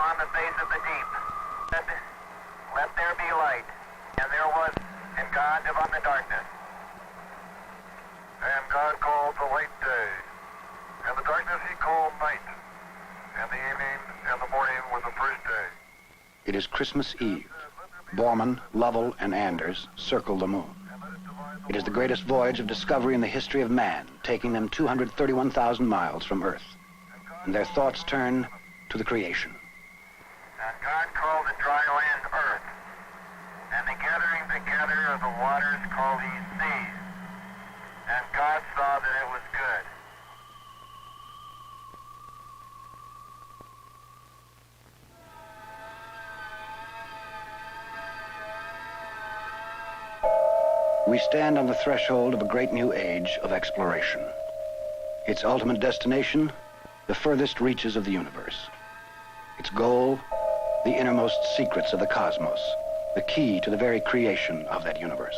upon the face of the deep. Let there be light. And there was, and God divided the darkness. And God called the light day, and the darkness he called night, and the evening and the morning were the first day. It is Christmas Eve. Borman, Lovell, and Anders circle the moon. It is the greatest voyage of discovery in the history of man, taking them 231,000 miles from Earth. And their thoughts turn to the creation. And God called the dry land earth, and the gathering together of the waters called he seas. And God saw that it was good. We stand on the threshold of a great new age of exploration. Its ultimate destination, the furthest reaches of the universe. Its goal, the innermost secrets of the cosmos, the key to the very creation of that universe.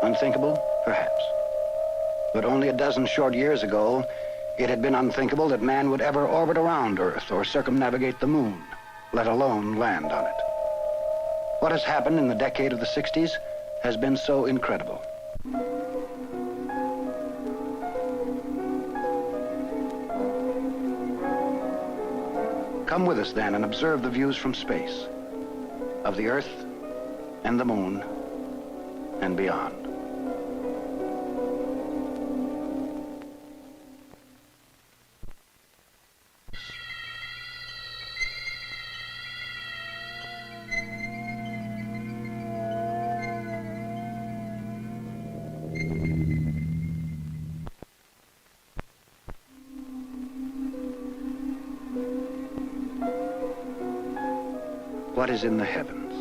Unthinkable? Perhaps. But only a dozen short years ago, it had been unthinkable that man would ever orbit around Earth or circumnavigate the moon, let alone land on it. What has happened in the decade of the 60s has been so incredible. Come with us then and observe the views from space of the Earth and the moon and beyond. What is in the heavens?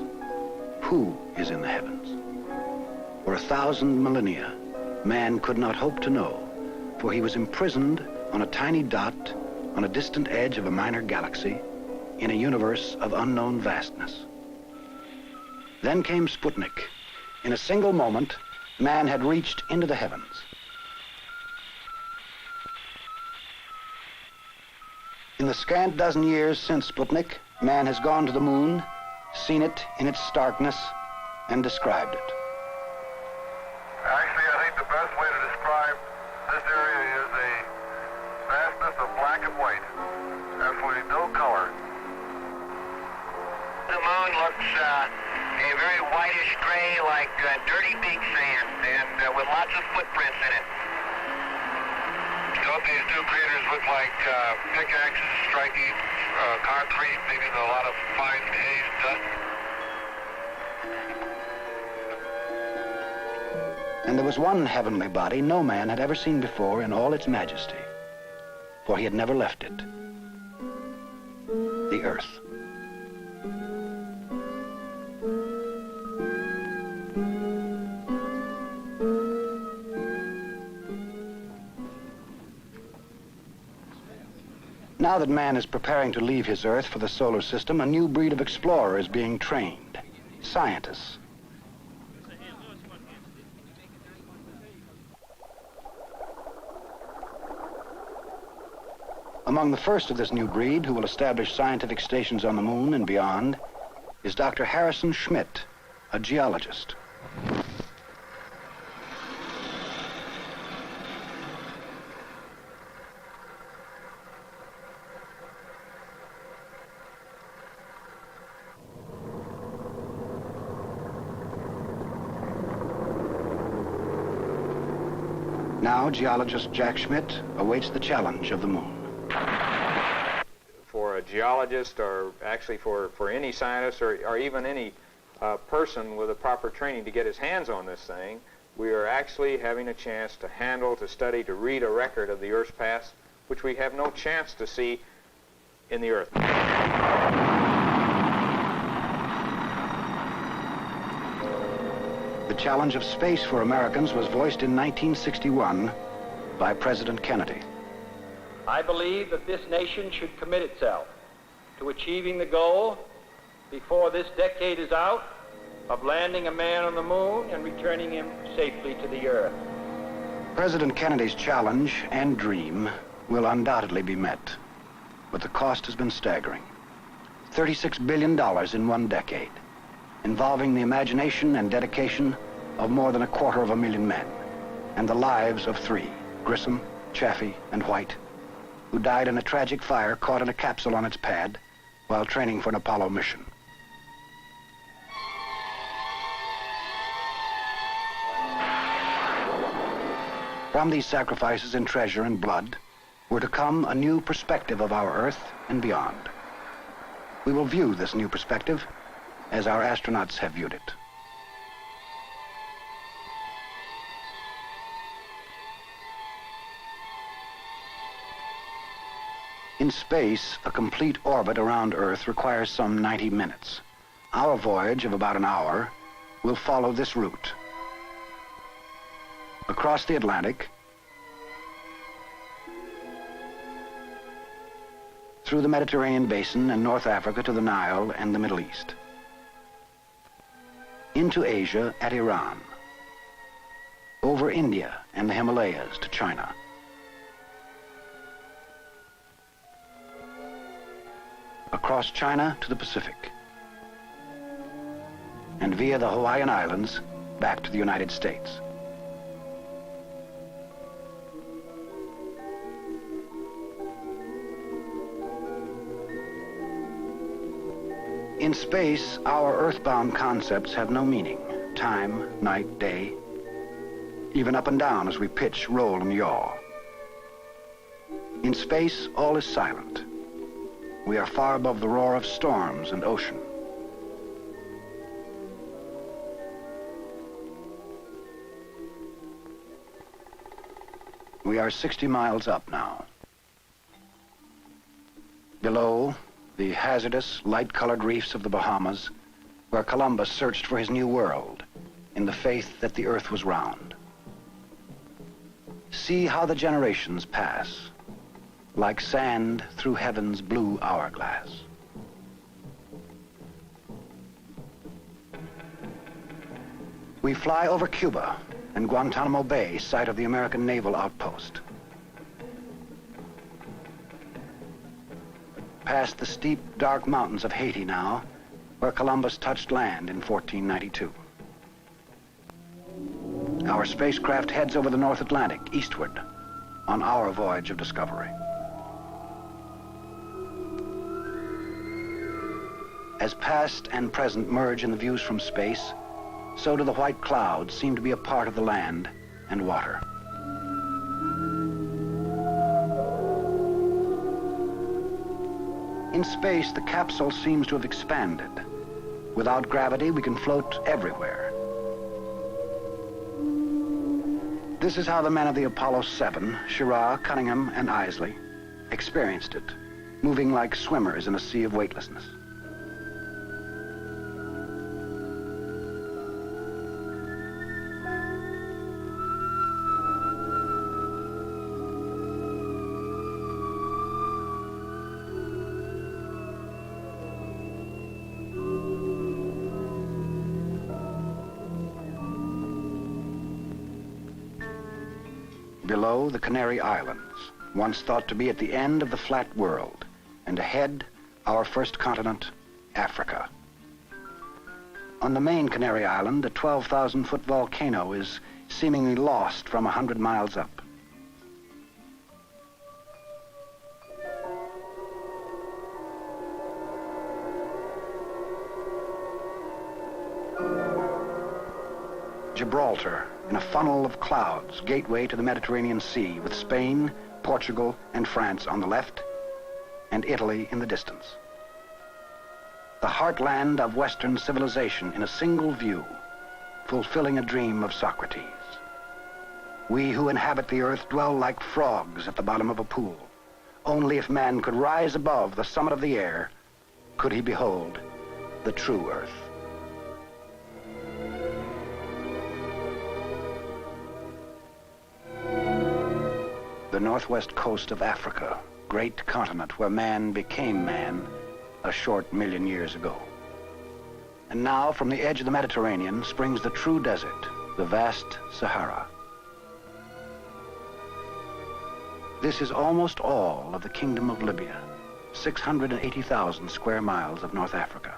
Who is in the heavens? For 1,000 millennia, man could not hope to know, for he was imprisoned on a tiny dot on a distant edge of a minor galaxy in a universe of unknown vastness. Then came Sputnik. In a single moment, man had reached into the heavens. In the scant dozen years since Sputnik, man has gone to the moon, seen it in its starkness, and described it. Actually, I think the best way to describe this area is a vastness of black and white. Absolutely no color. The moon looks a very whitish gray, like dirty big sand, and with lots of footprints in it. Don't these new craters look like pickaxes striking concrete, leaving a lot of fine haze dust? And there was one heavenly body no man had ever seen before in all its majesty, for he had never left it. The Earth. Now that man is preparing to leave his Earth for the solar system, a new breed of explorer is being trained. Scientists. Among the first of this new breed who will establish scientific stations on the moon and beyond is Dr. Harrison Schmitt, a geologist. Now, geologist Jack Schmitt awaits the challenge of the moon. For a geologist, or actually for any scientist, or even any person with a proper training to get his hands on this thing, we are actually having a chance to handle, to study, to read a record of the Earth's past, which we have no chance to see in the Earth. The challenge of space for Americans was voiced in 1961 by President Kennedy. I believe that this nation should commit itself to achieving the goal before this decade is out of landing a man on the moon and returning him safely to the Earth. President Kennedy's challenge and dream will undoubtedly be met, but the cost has been staggering. $36 billion in one decade, involving the imagination and dedication of more than 250,000 men, and the lives of 3, Grissom, Chaffee, and White, who died in a tragic fire caught in a capsule on its pad while training for an Apollo mission. From these sacrifices in treasure and blood were to come a new perspective of our Earth and beyond. We will view this new perspective as our astronauts have viewed it. In space, a complete orbit around Earth requires some 90 minutes. Our voyage of about an hour will follow this route. Across the Atlantic, through the Mediterranean basin and North Africa to the Nile and the Middle East, into Asia at Iran, over India and the Himalayas to China, across China to the Pacific, and via the Hawaiian Islands back to the United States. In space, our earthbound concepts have no meaning. Time, night, day, even up and down as we pitch, roll, and yaw. In space, all is silent. We are far above the roar of storms and ocean. We are 60 miles up now. Below, the hazardous, light-colored reefs of the Bahamas, where Columbus searched for his new world in the faith that the earth was round. See how the generations pass, like sand through heaven's blue hourglass. We fly over Cuba and Guantanamo Bay, site of the American naval outpost. Past the steep, dark mountains of Haiti now, where Columbus touched land in 1492. Our spacecraft heads over the North Atlantic, eastward, on our voyage of discovery. As past and present merge in the views from space, so do the white clouds seem to be a part of the land and water. In space, the capsule seems to have expanded. Without gravity, we can float everywhere. This is how the men of the Apollo 7, Schirra, Cunningham, and Isley, experienced it, moving like swimmers in a sea of weightlessness. Below, the Canary Islands, once thought to be at the end of the flat world, and ahead, our first continent, Africa. On the main Canary Island, a 12,000-foot volcano is seemingly lost from 100 miles up. Gibraltar, in a funnel of clouds, gateway to the Mediterranean Sea, with Spain, Portugal, and France on the left, and Italy in the distance. The heartland of Western civilization in a single view, fulfilling a dream of Socrates. We who inhabit the earth dwell like frogs at the bottom of a pool. Only if man could rise above the summit of the air could he behold the true earth. The northwest coast of Africa, great continent where man became man a short million years ago. And now, from the edge of the Mediterranean, springs the true desert, the vast Sahara. This is almost all of the Kingdom of Libya, 680,000 square miles of North Africa.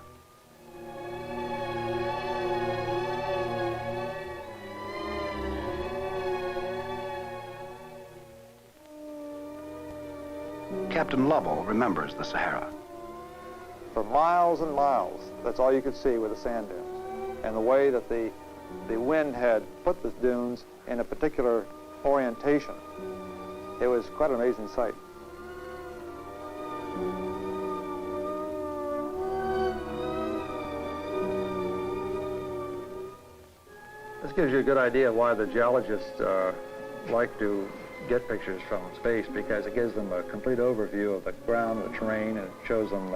Captain Lovell remembers the Sahara. For miles and miles, that's all you could see were the sand dunes. And the way that the wind had put the dunes in a particular orientation, it was quite an amazing sight. This gives you a good idea of why the geologists like to get pictures from space, because it gives them a complete overview of the ground, the terrain, and it shows them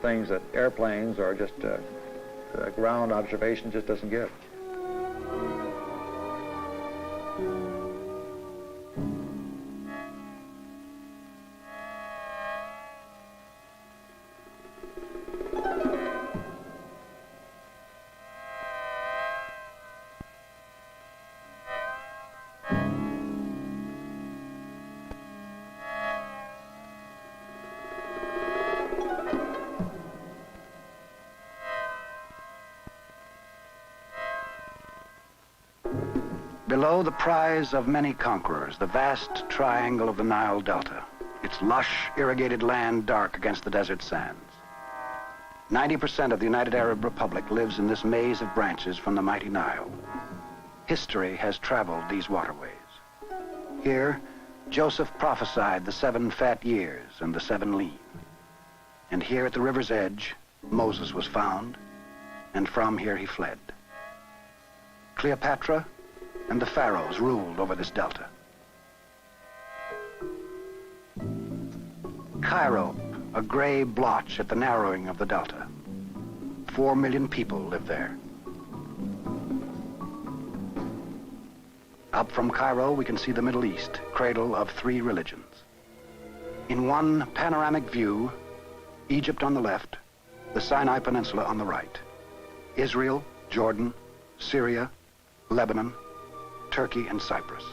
things that airplanes or just ground observation just doesn't give. Below the prize of many conquerors, the vast triangle of the Nile Delta, its lush, irrigated land dark against the desert sands. 90% of the United Arab Republic lives in this maze of branches from the mighty Nile. History has traveled these waterways. Here, Joseph prophesied the 7 fat years and the 7 lean. And here at the river's edge, Moses was found, and from here he fled. Cleopatra and the pharaohs ruled over this delta. Cairo, a gray blotch at the narrowing of the delta. 4 million people live there. Up from Cairo, we can see the Middle East, cradle of 3 religions. In one panoramic view, Egypt on the left, the Sinai Peninsula on the right. Israel, Jordan, Syria, Lebanon, Turkey, and Cyprus.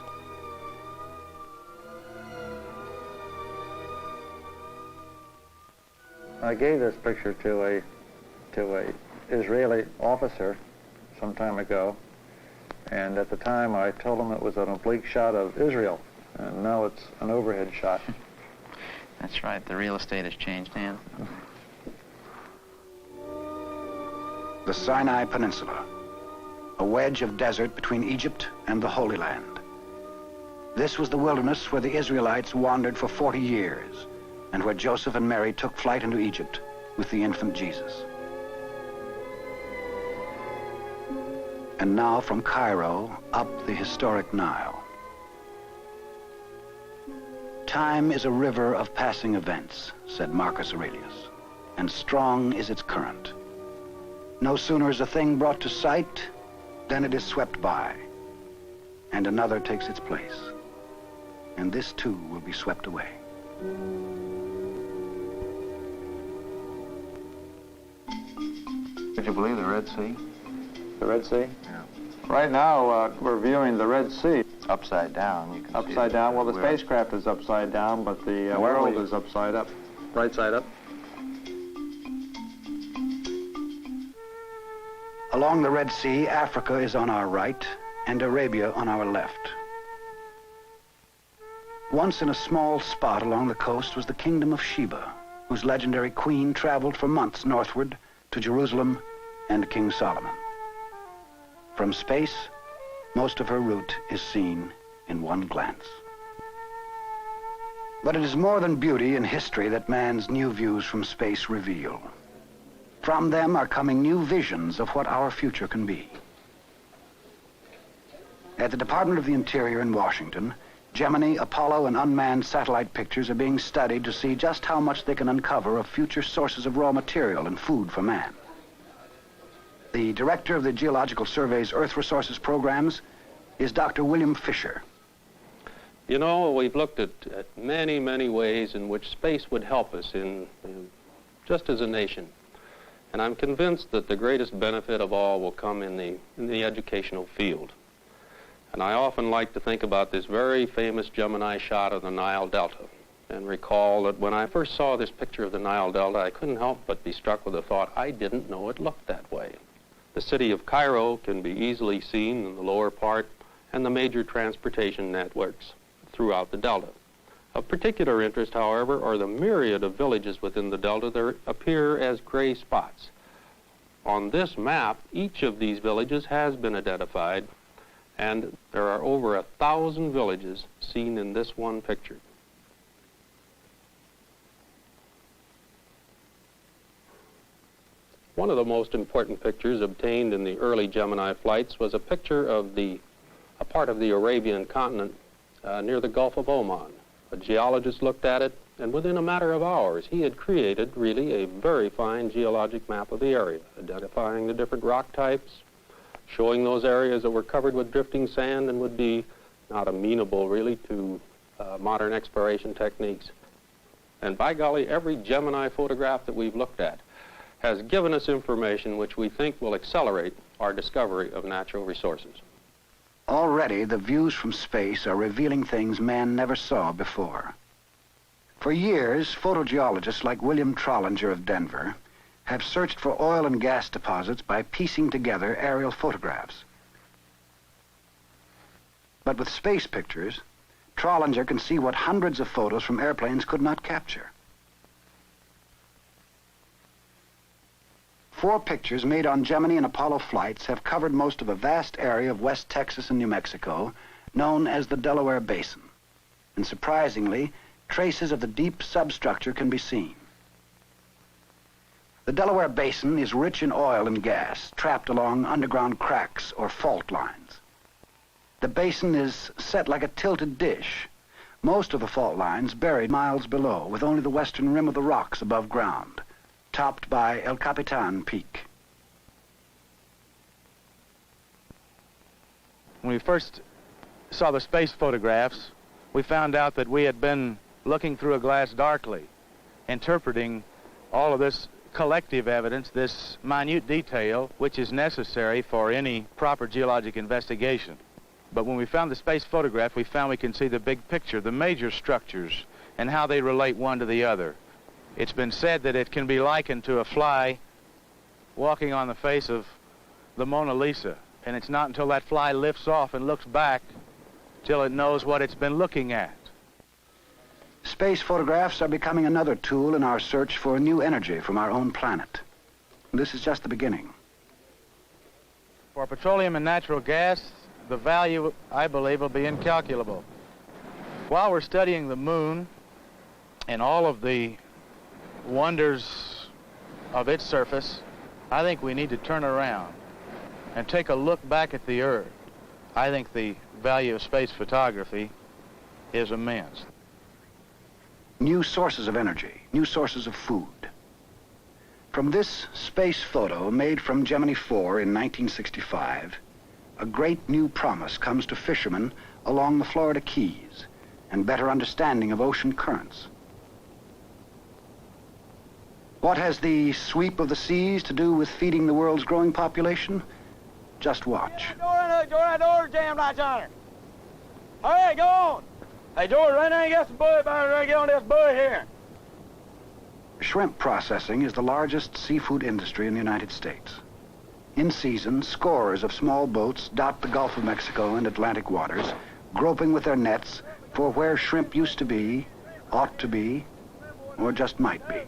I gave this picture to a Israeli officer some time ago, and at the time I told him it was an oblique shot of Israel, and now it's an overhead shot. That's right, the real estate has changed hands. The Sinai Peninsula, a wedge of desert between Egypt and the Holy Land. This was the wilderness where the Israelites wandered for 40 years, and where Joseph and Mary took flight into Egypt with the infant Jesus. And now from Cairo, up the historic Nile. Time is a river of passing events, said Marcus Aurelius, and strong is its current. No sooner is a thing brought to sight than it is swept by, and another takes its place, and this too will be swept away. Did you believe the Red Sea? The Red Sea? Yeah. Right now, we're viewing the Red Sea. Upside down. You can see Upside down? Well, the spacecraft is upside down, but the world is upside up. Right side up. Along the Red Sea, Africa is on our right and Arabia on our left. Once in a small spot along the coast was the kingdom of Sheba, whose legendary queen traveled for months northward to Jerusalem and King Solomon. From space, most of her route is seen in one glance. But it is more than beauty and history that man's new views from space reveal. From them are coming new visions of what our future can be. At the Department of the Interior in Washington, Gemini, Apollo, and unmanned satellite pictures are being studied to see just how much they can uncover of future sources of raw material and food for man. The director of the Geological Survey's Earth Resources Programs is Dr. William Fisher. You know, we've looked at many, many ways in which space would help us just as a nation. And I'm convinced that the greatest benefit of all will come in the educational field. And I often like to think about this very famous Gemini shot of the Nile Delta. and recall that when I first saw this picture of the Nile Delta, I couldn't help but be struck with the thought, I didn't know it looked that way. The city of Cairo can be easily seen in the lower part, and the major transportation networks throughout the delta. Of particular interest, however, are the myriad of villages within the delta that appear as gray spots. On this map, each of these villages has been identified, and there are over 1,000 villages seen in this one picture. One of the most important pictures obtained in the early Gemini flights was a picture of a part of the Arabian continent near the Gulf of Oman. A geologist looked at it, and within a matter of hours, he had created really a very fine geologic map of the area, identifying the different rock types, showing those areas that were covered with drifting sand and would be not amenable really to modern exploration techniques. And by golly, every Gemini photograph that we've looked at has given us information which we think will accelerate our discovery of natural resources. Already, the views from space are revealing things man never saw before. For years, photogeologists like William Trollinger of Denver have searched for oil and gas deposits by piecing together aerial photographs. But with space pictures, Trollinger can see what hundreds of photos from airplanes could not capture. 4 pictures made on Gemini and Apollo flights have covered most of a vast area of West Texas and New Mexico known as the Delaware Basin. And surprisingly, traces of the deep substructure can be seen. The Delaware Basin is rich in oil and gas, trapped along underground cracks or fault lines. The basin is set like a tilted dish, most of the fault lines buried miles below, with only the western rim of the rocks above ground, topped by El Capitan Peak. When we first saw the space photographs, we found out that we had been looking through a glass darkly, interpreting all of this collective evidence, this minute detail, which is necessary for any proper geologic investigation. But when we found the space photograph, we found we can see the big picture, the major structures, and how they relate one to the other. It's been said that it can be likened to a fly walking on the face of the Mona Lisa, and it's not until that fly lifts off and looks back till it knows what it's been looking at. Space photographs are becoming another tool in our search for new energy from our own planet. This is just the beginning. For petroleum and natural gas, the value, I believe, will be incalculable. While we're studying the moon and all of the wonders of its surface, I think we need to turn around and take a look back at the Earth. I think the value of space photography is immense. New sources of energy, new sources of food. From this space photo made from Gemini 4 in 1965, a great new promise comes to fishermen along the Florida Keys and better understanding of ocean currents. What has the sweep of the seas to do with feeding the world's growing population? Just watch. That door's jammed right yonder. Hurry, go on. Hey, George, run there and get some buoy bound and get on this buoy here. Shrimp processing is the largest seafood industry in the United States. In season, scores of small boats dot the Gulf of Mexico and Atlantic waters, groping with their nets for where shrimp used to be, ought to be, or just might be.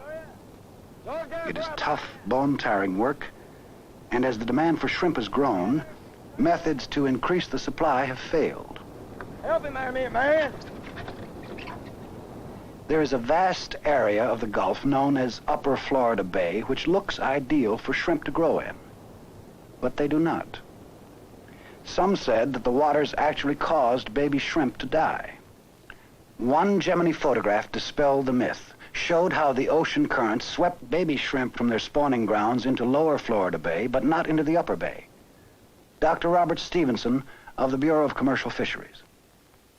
It is tough, bone-tiring work, and as the demand for shrimp has grown, methods to increase the supply have failed. Help him there, man. There is a vast area of the Gulf known as Upper Florida Bay, which looks ideal for shrimp to grow in. But they do not. Some said that the waters actually caused baby shrimp to die. One Gemini photograph dispelled the myth, showed how the ocean currents swept baby shrimp from their spawning grounds into Lower Florida Bay, but not into the Upper Bay. Dr. Robert Stevenson of the Bureau of Commercial Fisheries.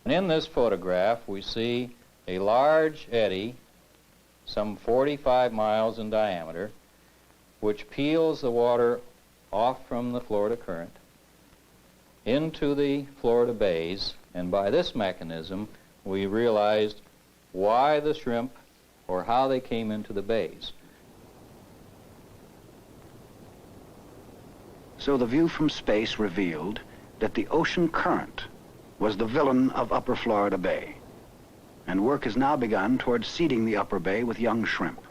In this photograph, we see a large eddy, some 45 miles in diameter, which peels the water off from the Florida current into the Florida bays, and by this mechanism we realized why the shrimp or how they came into the bays. So the view from space revealed that the ocean current was the villain of Upper Florida Bay, and work has now begun towards seeding the upper bay with young shrimp.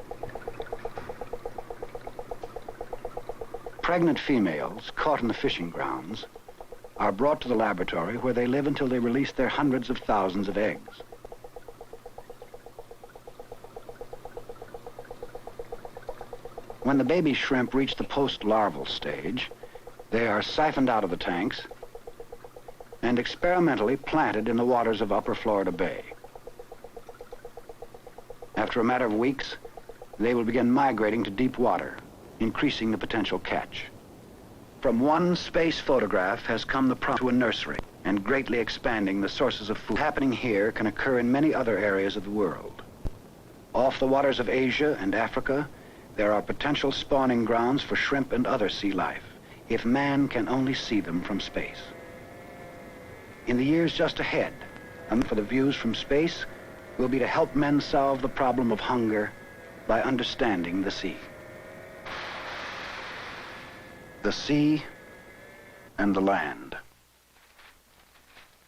Pregnant females caught in the fishing grounds are brought to the laboratory where they live until they release their hundreds of thousands of eggs. When the baby shrimp reach the post-larval stage, they are siphoned out of the tanks and experimentally planted in the waters of Upper Florida Bay. After a matter of weeks, they will begin migrating to deep water, increasing the potential catch. From one space photograph has come the promise to a nursery and greatly expanding the sources of food. Happening here can occur in many other areas of the world. Off the waters of Asia and Africa, there are potential spawning grounds for shrimp and other sea life, if man can only see them from space. In the years just ahead, for the views from space will be to help men solve the problem of hunger by understanding the sea. The sea and the land.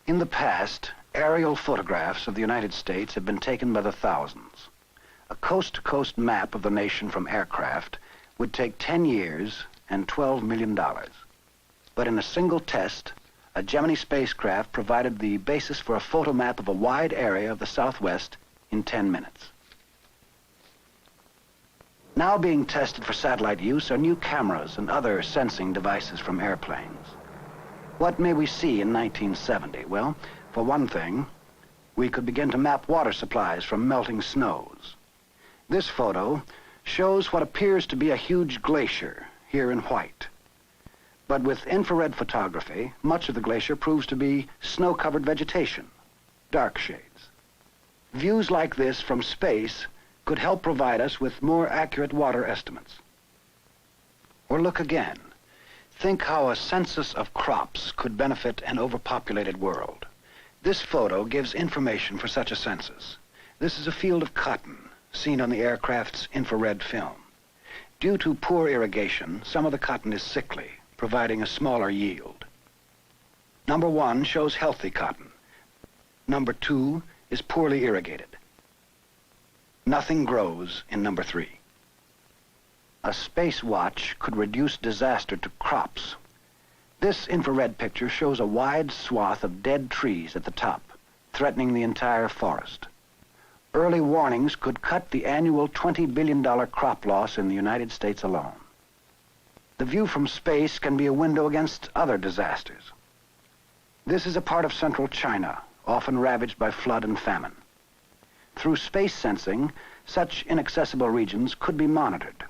In the past, aerial photographs of the United States have been taken by the thousands. A coast-to-coast map of the nation from aircraft would take 10 years and $12 million. But in a single test, a Gemini spacecraft provided the basis for a photo map of a wide area of the Southwest in 10 minutes. Now being tested for satellite use are new cameras and other sensing devices from airplanes. What may we see in 1970? Well, for one thing, we could begin to map water supplies from melting snows. This photo shows what appears to be a huge glacier, here in white. But with infrared photography, much of the glacier proves to be snow-covered vegetation, dark shades. Views like this from space could help provide us with more accurate water estimates. Or look again. Think how a census of crops could benefit an overpopulated world. This photo gives information for such a census. This is a field of cotton, seen on the aircraft's infrared film. Due to poor irrigation, some of the cotton is sickly, providing a smaller yield. Number 1 shows healthy cotton. Number 2 is poorly irrigated. Nothing grows in number 3. A space watch could reduce disaster to crops. This infrared picture shows a wide swath of dead trees at the top, threatening the entire forest. Early warnings could cut the annual $20 billion crop loss in the United States alone. The view from space can be a window against other disasters. This is a part of central China, often ravaged by flood and famine. Through space sensing, such inaccessible regions could be monitored.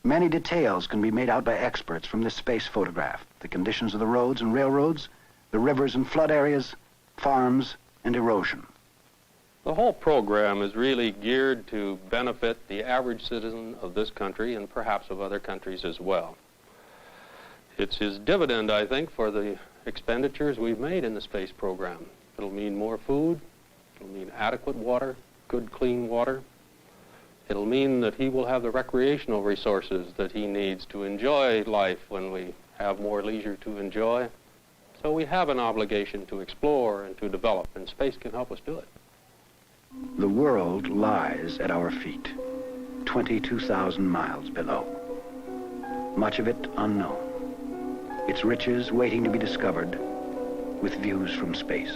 Many details can be made out by experts from this space photograph: the conditions of the roads and railroads, the rivers and flood areas, farms, and erosion. The whole program is really geared to benefit the average citizen of this country and perhaps of other countries as well. It's his dividend, I think, for the expenditures we've made in the space program. It'll mean more food, it'll mean adequate water, good clean water. It'll mean that he will have the recreational resources that he needs to enjoy life when we have more leisure to enjoy. So we have an obligation to explore and to develop, and space can help us do it. The world lies at our feet, 22,000 miles below. Much of it unknown. Its riches waiting to be discovered with views from space.